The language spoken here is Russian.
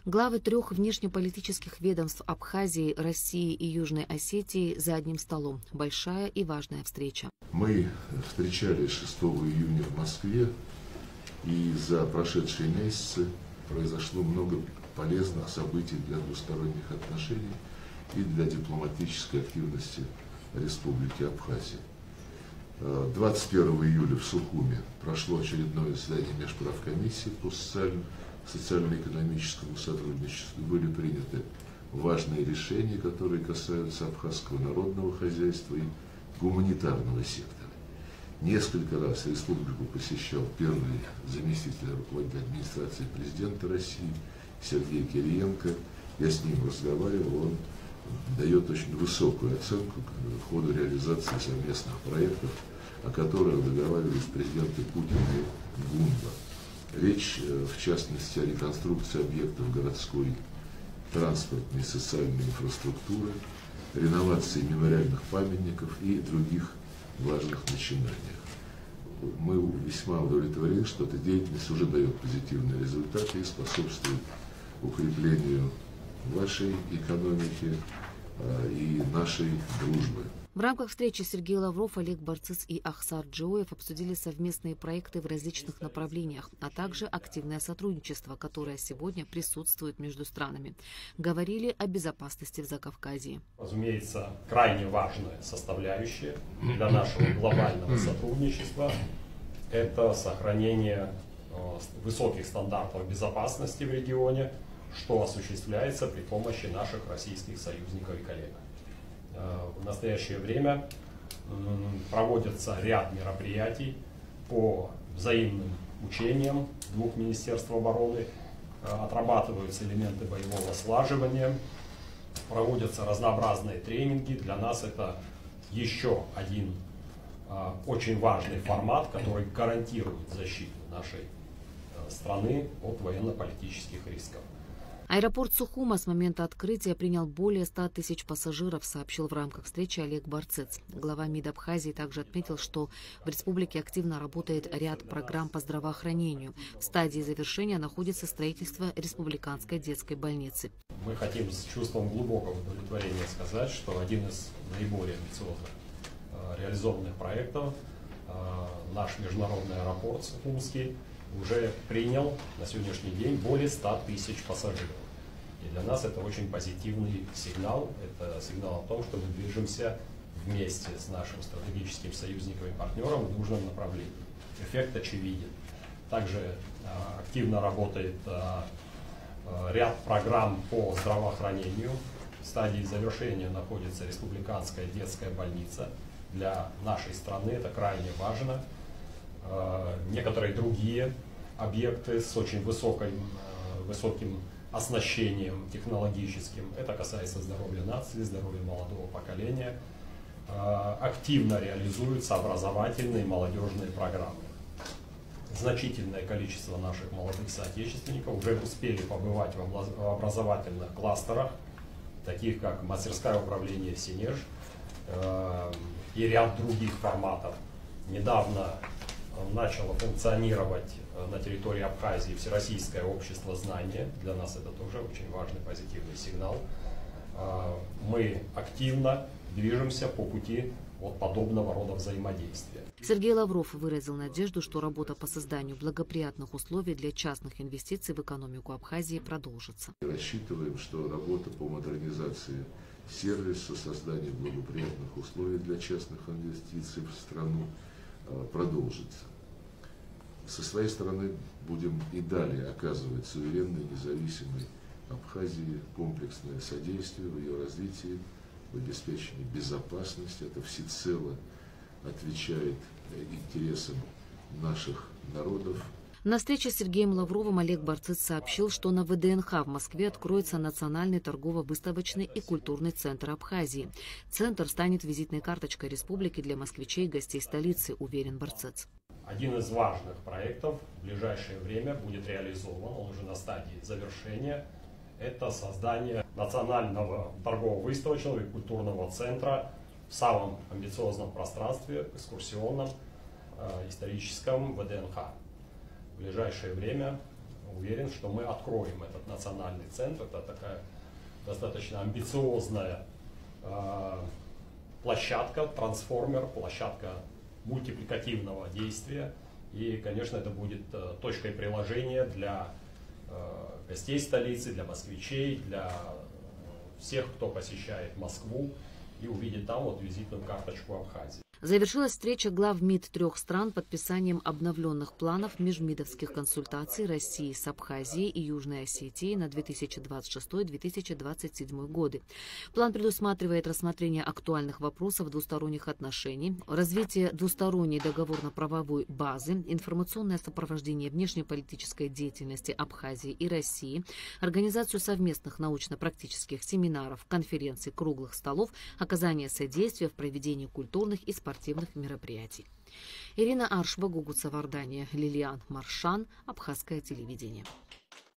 Главы трех внешнеполитических ведомств Абхазии, России и Южной Осетии за одним столом. Большая и важная встреча. Мы встречались 6 июня в Москве, и за прошедшие месяцы произошло много полезных событий для двусторонних отношений и для дипломатической активности Республики Абхазия. 21 июля в Сухуме прошло очередное заседание Межправкомиссии по социально-экономическому сотрудничеству. Были приняты важные решения, которые касаются абхазского народного хозяйства и гуманитарного сектора. Несколько раз республику посещал первый заместитель руководителя администрации президента России Сергей Кириенко. Я с ним разговаривал, он дает очень высокую оценку ходу реализации совместных проектов, о которых договаривались президенты Путин и Гунба. Речь, в частности, о реконструкции объектов городской транспортной и социальной инфраструктуры, реновации мемориальных памятников и других важных начинаниях. Мы весьма удовлетворены, что эта деятельность уже дает позитивные результаты и способствует укреплению вашей экономики и нашей дружбы. В рамках встречи Сергей Лавров, Олег Барцыц и Ахсар Джоев обсудили совместные проекты в различных направлениях, а также активное сотрудничество, которое сегодня присутствует между странами. Говорили о безопасности в Закавказье. Разумеется, крайне важная составляющая для нашего глобального сотрудничества – это сохранение высоких стандартов безопасности в регионе, что осуществляется при помощи наших российских союзников и коллег. В настоящее время проводится ряд мероприятий по взаимным учениям двух министерств обороны, отрабатываются элементы боевого слаживания, проводятся разнообразные тренинги. Для нас это еще один очень важный формат, который гарантирует защиту нашей страны от военно-политических рисков. Аэропорт Сухума с момента открытия принял более 100 тысяч пассажиров, сообщил в рамках встречи Олег Барцыц. Глава МИД Абхазии также отметил, что в республике активно работает ряд программ по здравоохранению. В стадии завершения находится строительство республиканской детской больницы. Мы хотим с чувством глубокого удовлетворения сказать, что один из наиболее амбициозных реализованных проектов, наш международный аэропорт Сухумский, уже принял на сегодняшний день более 100 тысяч пассажиров. И для нас это очень позитивный сигнал. Это сигнал о том, что мы движемся вместе с нашим стратегическим союзником и партнером в нужном направлении. Эффект очевиден. Также активно работает ряд программ по здравоохранению. В стадии завершения находится республиканская детская больница. Для нашей страны это крайне важно. Некоторые другие объекты с очень высоким оснащением технологическим, это касается здоровья нации, здоровья молодого поколения, активно реализуются образовательные и молодежные программы. Значительное количество наших молодых соотечественников уже успели побывать в образовательных кластерах, таких как мастерское управление «Синеж» и ряд других форматов. Недавно начало функционировать на территории Абхазии Всероссийское общество знания. Для нас это тоже очень важный позитивный сигнал. Мы активно движемся по пути от подобного рода взаимодействия. Сергей Лавров выразил надежду, что работа по созданию благоприятных условий для частных инвестиций в экономику Абхазии продолжится. Рассчитываем, что работа по модернизации сервиса, созданию благоприятных условий для частных инвестиций в страну продолжится. Со своей стороны будем и далее оказывать суверенной, независимой Абхазии комплексное содействие в ее развитии, в обеспечении безопасности. Это всецело отвечает интересам наших народов. На встрече с Сергеем Лавровым Олег Барцыц сообщил, что на ВДНХ в Москве откроется Национальный торгово-выставочный и культурный центр Абхазии. Центр станет визитной карточкой республики для москвичей и гостей столицы, уверен Барцыц. Один из важных проектов в ближайшее время будет реализован, он уже на стадии завершения. Это создание Национального торгово-выставочного и культурного центра в самом амбициозном пространстве, экскурсионном, историческом ВДНХ. В ближайшее время уверен, что мы откроем этот национальный центр. Это такая достаточно амбициозная площадка, трансформер, площадка мультипликативного действия. И, конечно, это будет точкой приложения для гостей столицы, для москвичей, для всех, кто посещает Москву и увидит там вот визитную карточку Абхазии. Завершилась встреча глав МИД 3 стран подписанием обновленных планов межмидовских консультаций России с Абхазией и Южной Осетией на 2026-2027 годы. План предусматривает рассмотрение актуальных вопросов двусторонних отношений, развитие двусторонней договорно-правовой базы, информационное сопровождение внешнеполитической деятельности Абхазии и России, организацию совместных научно-практических семинаров, конференций, круглых столов, оказание содействия в проведении культурных и спортивных мероприятий. Ирина Аршба, Гугуца Вардания, Лилиан Маршан, Абхазское телевидение.